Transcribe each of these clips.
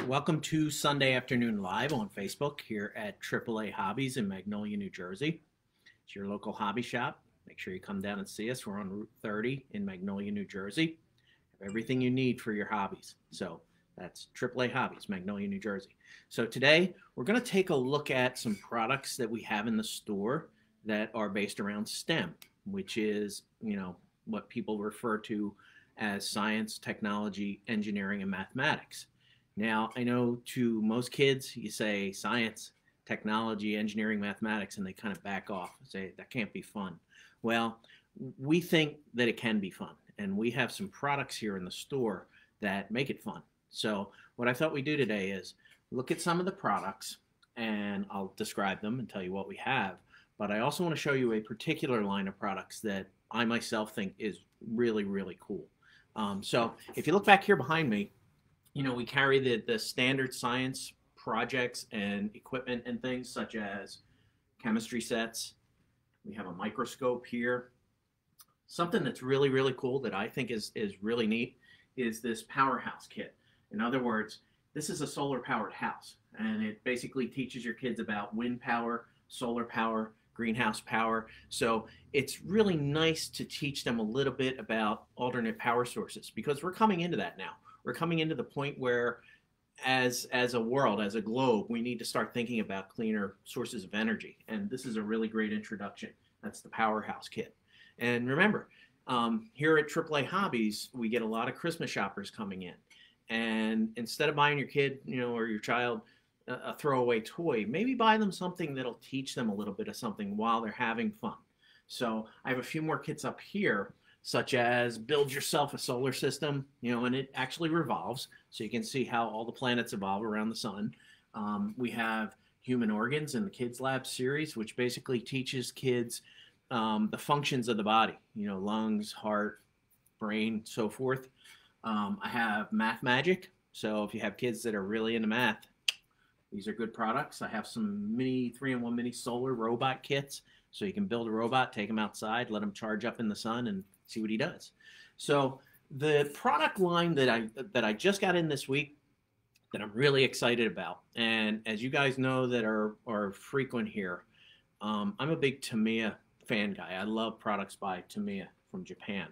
Welcome to Sunday Afternoon Live on Facebook here at AAA Hobbies in Magnolia, New Jersey. It's your local hobby shop. Make sure you come down and see us. We're on Route 30 in Magnolia, New Jersey. Have everything you need for your hobbies. So that's AAA Hobbies, Magnolia, New Jersey. So today we're going to take a look at some products that we have in the store that are based around STEM, which is, what people refer to as science, technology, engineering, and mathematics. Now, I know to most kids, you say science, technology, engineering, mathematics, and they kind of back off and say, that can't be fun. Well, we think that it can be fun, and we have some products here in the store that make it fun. So what I thought we'd do today is look at some of the products, and I'll describe them and tell you what we have. But I also want to show you a particular line of products that I myself think is really, really cool. So if you look back here behind me, we carry the standard science projects and equipment and things such as chemistry sets. We have a microscope here. Something that's really, really cool that I think is really neat is this powerhouse kit. In other words, this is a solar powered house, and it basically teaches your kids about wind power, solar power, greenhouse power. So it's really nice to teach them a little bit about alternate power sources, because we're coming into that now. We're coming into the point where as a world, as a globe, we need to start thinking about cleaner sources of energy. And this is a really great introduction. That's the powerhouse kit. And remember, here at AAA Hobbies, we get a lot of Christmas shoppers coming in. And instead of buying your kid, or your child a throwaway toy, maybe buy them something that'll teach them a little bit of something while they're having fun. So I have a few more kits up here, such as build yourself a solar system, and it actually revolves, so you can see how all the planets evolve around the sun. We have human organs in the Kids Lab series, which basically teaches kids the functions of the body, lungs, heart, brain, so forth. I have Math Magic, so if you have kids that are really into math, these are good products. I have some mini 3-in-1 mini solar robot kits, so you can build a robot, take him outside, let him charge up in the sun, and see what he does. So the product line that I just got in this week that I'm really excited about, and as you guys know that are frequent here, I'm a big Tamiya fan guy. I love products by Tamiya from Japan.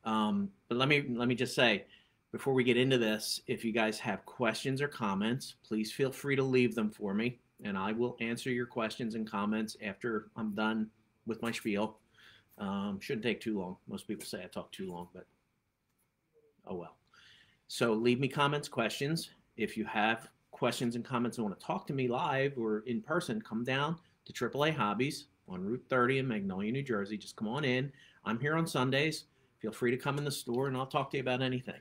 But let me just say, before we get into this, if you guys have questions or comments, please feel free to leave them for me, and I will answer your questions and comments after I'm done with my spiel. Shouldn't take too long. Most people say I talk too long, but oh well. So leave me comments, questions. If you have questions and comments and want to talk to me live or in person, come down to AAA Hobbies on Route 30 in Magnolia, New Jersey. Just come on in. I'm here on Sundays. Feel free to come in the store, and I'll talk to you about anything.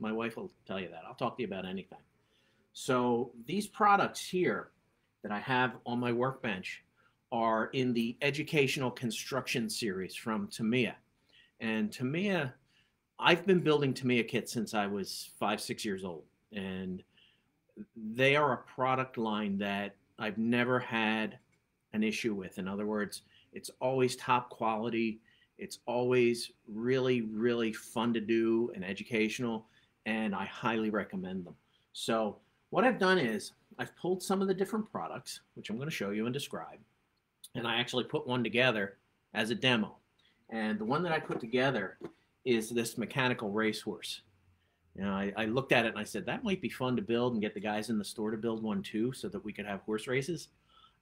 My wife will tell you that. I'll talk to you about anything. So these products here that I have on my workbench are in the Educational Construction series from Tamiya. And Tamiya, I've been building Tamiya kits since I was 5-6 years old. And they are a product line that I've never had an issue with. In other words, it's always top quality. It's always really, really fun to do and educational, and I highly recommend them. So what I've done is I've pulled some of the different products, which I'm going to show you and describe, and I actually put one together as a demo. And the one that I put together is this mechanical racehorse. I looked at it and I said, that might be fun to build and get the guys in the store to build one too, so that we could have horse races.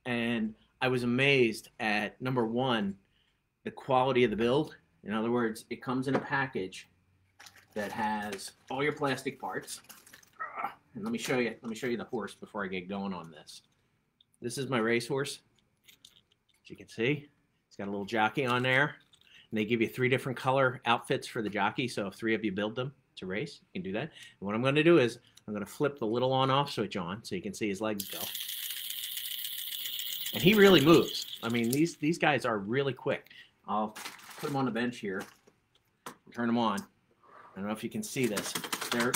And I was amazed at, number one, the quality of the build. In other words, it comes in a package that has all your plastic parts. And let me show you the horse before I get going on this. This is my racehorse. As you can see, it's got a little jockey on there. And they give you 3 different color outfits for the jockey. So if 3 of you build them to race, you can do that. And what I'm going to do is I'm going to flip the little on-off switch on so you can see his legs go. And he really moves. I mean, these guys are really quick. I'll put him on the bench here and turn him on. I don't know if you can see this. There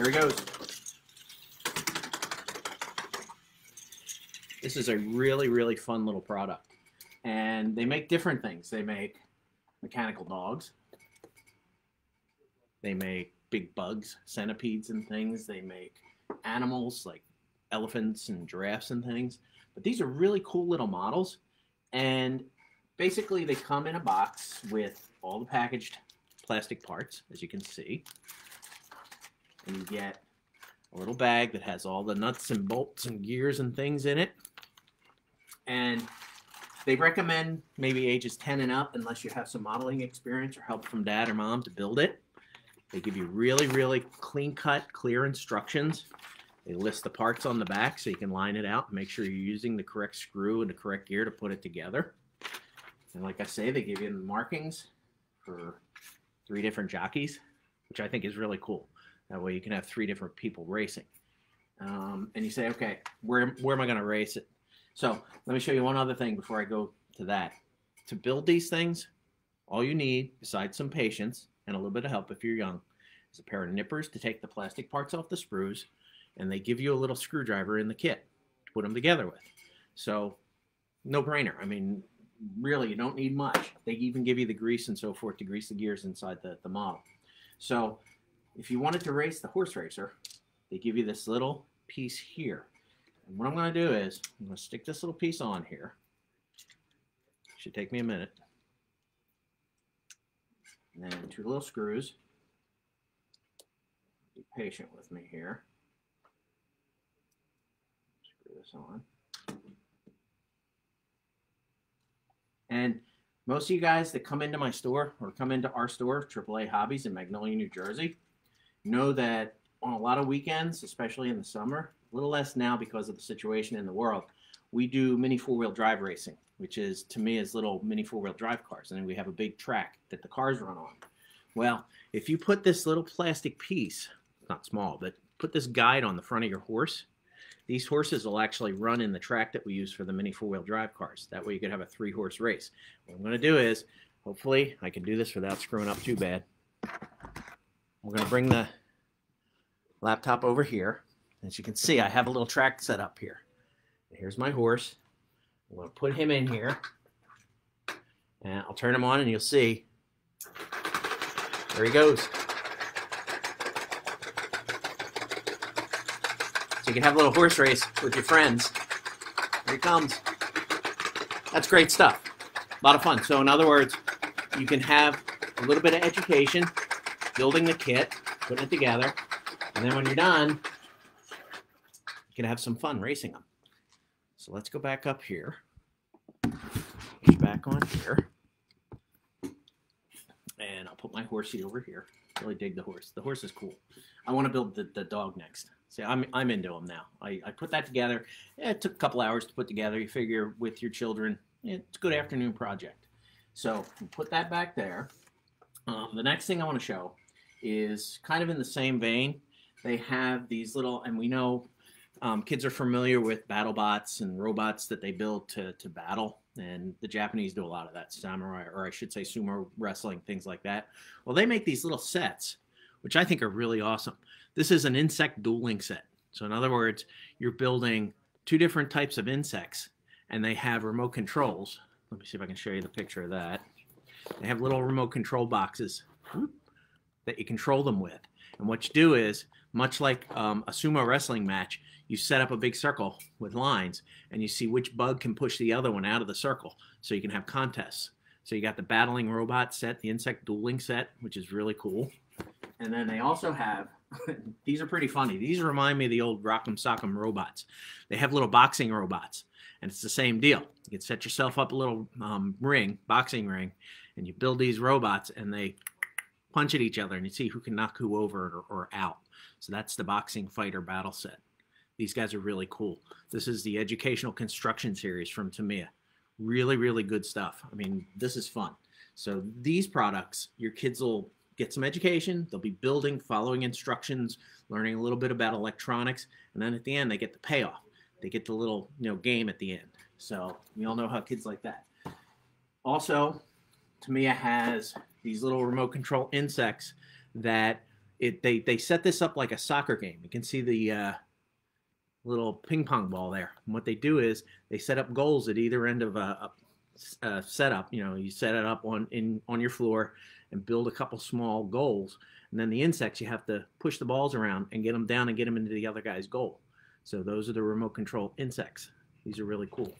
he goes. This is a really, really fun little product. And they make different things. They make mechanical dogs. They make big bugs, centipedes and things. They make animals like elephants and giraffes and things. But these are really cool little models. And basically they come in a box with all the packaged plastic parts, as you can see. And you get a little bag that has all the nuts and bolts and gears and things in it. And they recommend maybe ages 10 and up, unless you have some modeling experience or help from dad or mom to build it. They give you really, really clean-cut, clear instructions. They list the parts on the back so you can line it out and make sure you're using the correct screw and the correct gear to put it together. And like I say, they give you the markings for 3 different jockeys, which I think is really cool. That way you can have 3 different people racing. And you say, okay, where am I going to race it? So let me show you one other thing before I go to that. To build these things, all you need, besides some patience and a little bit of help if you're young, is a pair of nippers to take the plastic parts off the sprues, and they give you a little screwdriver in the kit to put them together with. So no brainer. I mean, really, you don't need much. They even give you the grease and so forth to grease the gears inside the model. So if you wanted to race the horse racer, they give you this little piece here. And what I'm going to do is I'm going to stick this little piece on here. Should take me a minute. And then 2 little screws. Be patient with me here. Screw this on. And most of you guys that come into my store or come into our store, AAA Hobbies in Magnolia, New Jersey, know that on a lot of weekends, especially in the summer, a little less now because of the situation in the world, we do mini 4-wheel drive racing, which is, to me, is little mini 4-wheel drive cars. And then we have a big track that the cars run on. Well, if you put this little plastic piece, not small, but put this guide on the front of your horse, these horses will actually run in the track that we use for the mini 4-wheel drive cars. That way you could have a 3-horse race. What I'm going to do is, hopefully I can do this without screwing up too bad. We're going to bring the laptop over here. As you can see, I have a little track set up here. Here's my horse. I'm going to put him in here. And I'll turn him on and you'll see. There he goes. So you can have a little horse race with your friends. Here he comes. That's great stuff. A lot of fun. So in other words, you can have a little bit of education, building the kit, putting it together, and then when you're done, you can have some fun racing them. So let's go back up here. Push back on here. And I'll put my horsey over here. Really dig the horse. The horse is cool. I want to build the dog next. See, I'm into them now. I put that together. It took a couple hours to put together. You figure with your children, it's a good afternoon project. So put that back there. The next thing I want to show is kind of in the same vein. They have these little, and we know kids are familiar with battle bots and robots that they build to battle. And the Japanese do a lot of that, samurai, or I should say sumo wrestling, things like that. Well, they make these little sets, which I think are really awesome. This is an insect dueling set. So in other words, you're building 2 different types of insects, and they have remote controls. Let me see if I can show you the picture of that. They have little remote control boxes that you control them with. And what you do is, much like a sumo wrestling match, you set up a big circle with lines, and you see which bug can push the other one out of the circle, so you can have contests. So you got the battling robot set, the insect dueling set, which is really cool. And then they also have, these are pretty funny. These remind me of the old Rock'em Sock'em robots. They have little boxing robots, and it's the same deal. You can set yourself up a little boxing ring, and you build these robots, and they punch at each other, and you see who can knock who over or out. So that's the boxing fighter battle set. These guys are really cool. This is the Educational Construction Series from Tamiya. Really, really good stuff. I mean, this is fun. So these products, your kids will get some education. They'll be building, following instructions, learning a little bit about electronics, and then at the end, they get the payoff. They get the little, game at the end. So we all know how kids like that. Also, Tamiya has these little remote control insects that they set this up like a soccer game. You can see the little ping pong ball there. And what they do is they set up goals at either end of a setup. You set it up on your floor and build a couple small goals, And then the insects, you have to push the balls around and get them down and get them into the other guy's goal. So those are the remote control insects. These are really cool.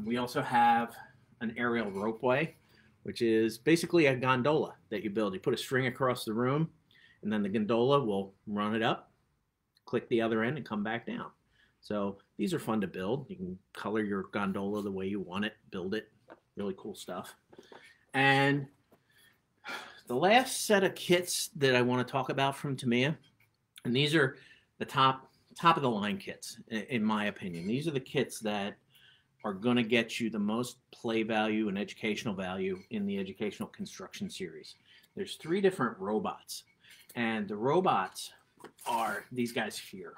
We also have an aerial ropeway, which is basically a gondola that you build. You put a string across the room, and then the gondola will run it up, click the other end, and come back down. So these are fun to build. You can color your gondola the way you want it, build it. Really cool stuff. And the last set of kits that I want to talk about from Tamiya, and these are the top of the line kits, in my opinion. These are the kits that are going to get you the most play value and educational value in the educational construction series. There's 3 different robots, and the robots are these guys here.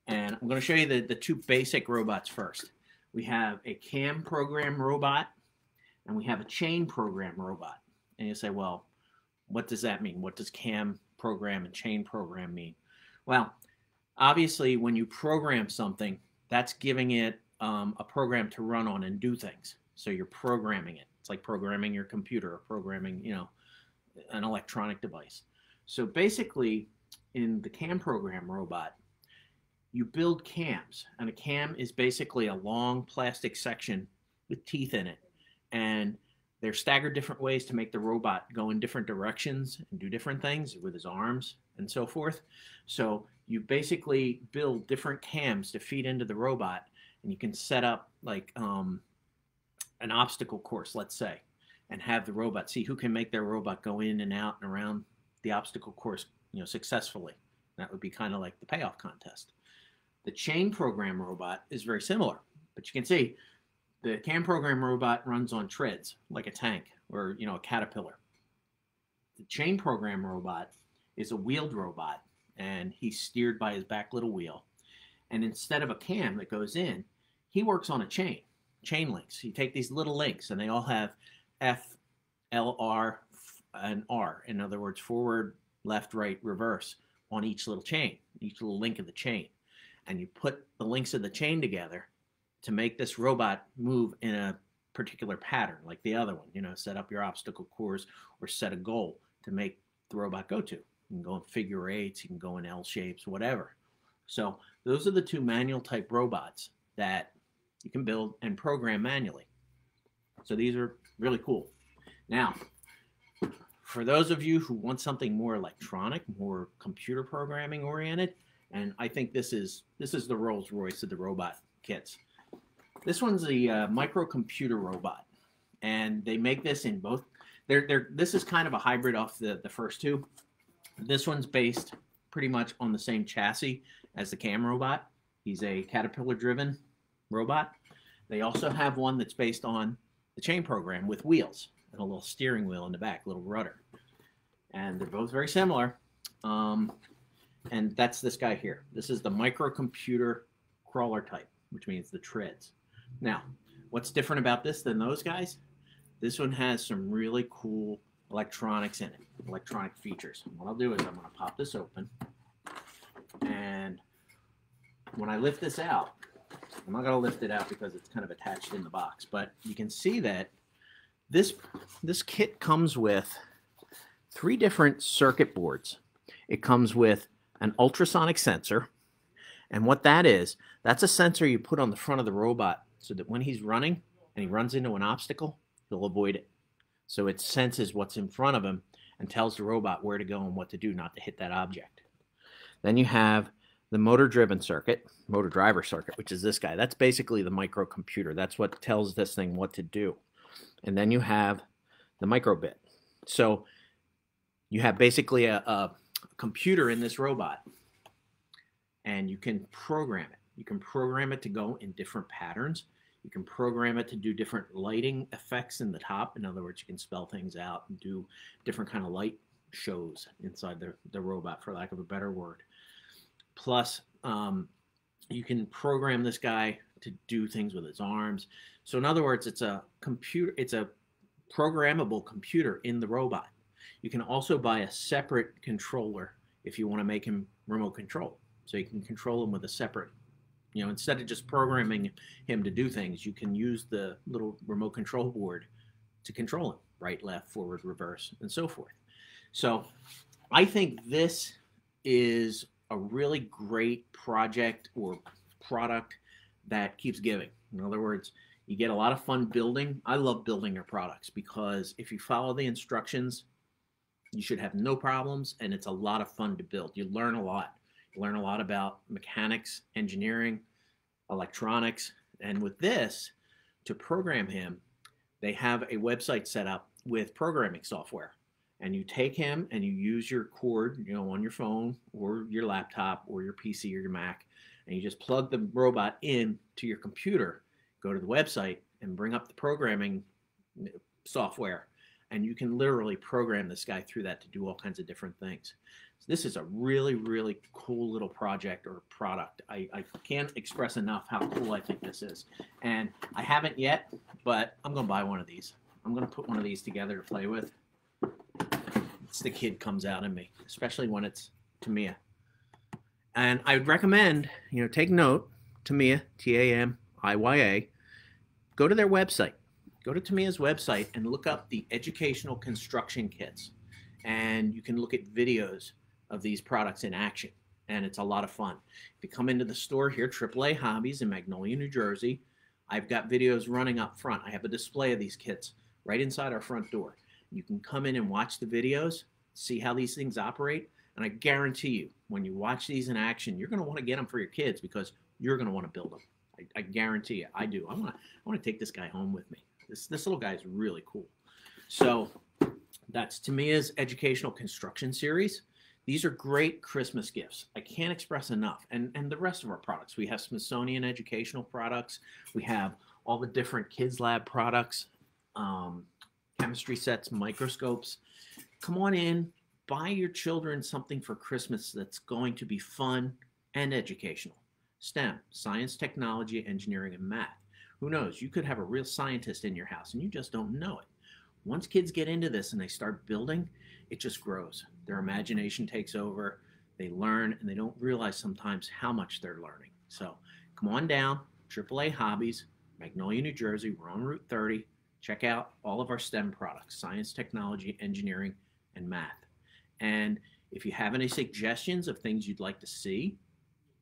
And I'm going to show you the 2 basic robots first. We have a cam program robot, and we have a chain program robot. And you say, well, what does that mean? What does cam program and chain program mean? Well, obviously, when you program something, that's giving it a program to run on and do things. So you're programming it. It's like programming your computer or programming, an electronic device. So basically, in the cam program robot, you build cams, and a cam is basically a long plastic section with teeth in it, and they're staggered different ways to make the robot go in different directions and do different things with his arms and so forth. So you basically build different cams to feed into the robot, and you can set up like an obstacle course, let's say, and have the robot see who can make their robot go in and out and around the obstacle course, successfully. That would be kind of like the payoff contest. The chain program robot is very similar, but you can see the cam program robot runs on treads like a tank or a caterpillar. The chain program robot is a wheeled robot, and he's steered by his back little wheel. And instead of a cam that goes in, he works on a chain links. You take these little links, and they all have F, L, R, and R. In other words, forward, left, right, reverse on each little chain, each little link of the chain. And you put the links of the chain together to make this robot move in a particular pattern, like the other one. Set up your obstacle course or set a goal to make the robot go to. You can go in figure 8s, you can go in L shapes, whatever. So those are the 2 manual type robots that you can build and program manually. So these are really cool. Now, for those of you who want something more electronic, more computer programming oriented, and I think this is the Rolls Royce of the robot kits. This one's a microcomputer robot, and they make this in both. This is kind of a hybrid off the first 2. This one's based pretty much on the same chassis as the cam robot. He's a caterpillar-driven robot. They also have one that's based on the chain program with wheels and a little steering wheel in the back, little rudder. And they're both very similar. And that's this guy here. This is the microcomputer crawler type, which means the treads. Now, what's different about this than those guys? This one has some really cool electronics in it, electronic features. And what I'll do is I'm going to pop this open. And when I lift this out, I'm not going to lift it out because it's kind of attached in the box, but you can see that this kit comes with 3 different circuit boards. It comes with an ultrasonic sensor, and what that is, that's a sensor you put on the front of the robot so that when he's running and he runs into an obstacle, he'll avoid it. So it senses what's in front of him and tells the robot where to go and what to do not to hit that object. Then you have the motor driver circuit, which is this guy. That's basically the microcomputer. That's what tells this thing what to do. And then you have the microbit. So you have basically a computer in this robot, and you can program it. You can program it to go in different patterns. You can program it to do different lighting effects in the top. In other words, you can spell things out and do different kind of light shows inside the robot, for lack of a better word. Plus, you can program this guy to do things with his arms. So in other words, it's a programmable computer in the robot. You can also buy a separate controller if you want to make him remote control. So you can control him with a separate, instead of just programming him to do things, you can use the little remote control board to control him, right, left, forward, reverse, and so forth. So I think this is a really great project or product that keeps giving. In other words, you get a lot of fun building. I love building your products because if you follow the instructions, you should have no problems, and it's a lot of fun to build. You learn a lot. You learn a lot about mechanics, engineering, electronics, and with this, to program him, they have a website set up with programming software. And you take him and you use your cord, on your phone or your laptop or your PC or your Mac, and you just plug the robot in to your computer, go to the website, and bring up the programming software. And you can literally program this guy through that to do all kinds of different things. So this is a really, really cool little project or product. I can't express enough how cool I think this is. And I haven't yet, but I'm going to buy one of these. I'm going to put one of these together to play with. It's the kid comes out in me, especially when it's Tamiya. And I would recommend, take note, Tamiya, Tamiya, go to their website. Go to Tamiya's website and look up the educational construction kits. And you can look at videos of these products in action. And it's a lot of fun. If you come into the store here, AAA Hobbies in Magnolia, New Jersey, I've got videos running up front. I have a display of these kits right inside our front door. You can come in and watch the videos, see how these things operate, and I guarantee you, when you watch these in action, you're going to want to get them for your kids because you're going to want to build them. I guarantee you, I do. I want to take this guy home with me. This little guy is really cool. So that's Tamiya's Educational Construction Series. These are great Christmas gifts. I can't express enough. And the rest of our products. We have Smithsonian educational products. We have all the different Kids Lab products, chemistry sets, microscopes. Come on in, buy your children something for Christmas that's going to be fun and educational. STEM, science, technology, engineering, and math. Who knows? You could have a real scientist in your house and you just don't know it. Once kids get into this and they start building, it just grows. Their imagination takes over, they learn, and they don't realize sometimes how much they're learning. So come on down, AAA Hobbies, Magnolia, New Jersey. We're on Route 30. Check out all of our STEM products, science, technology, engineering, and math. And if you have any suggestions of things you'd like to see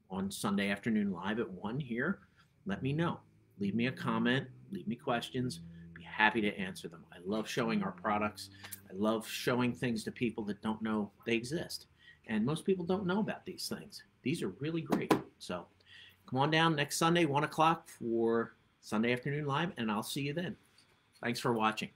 on Sunday afternoon live at 1 here, let me know. Leave me a comment, leave me questions. Be happy to answer them. I love showing our products. I love showing things to people that don't know they exist. And most people don't know about these things. These are really great. So come on down next Sunday, 1 o'clock for Sunday afternoon live, and I'll see you then. Thanks for watching.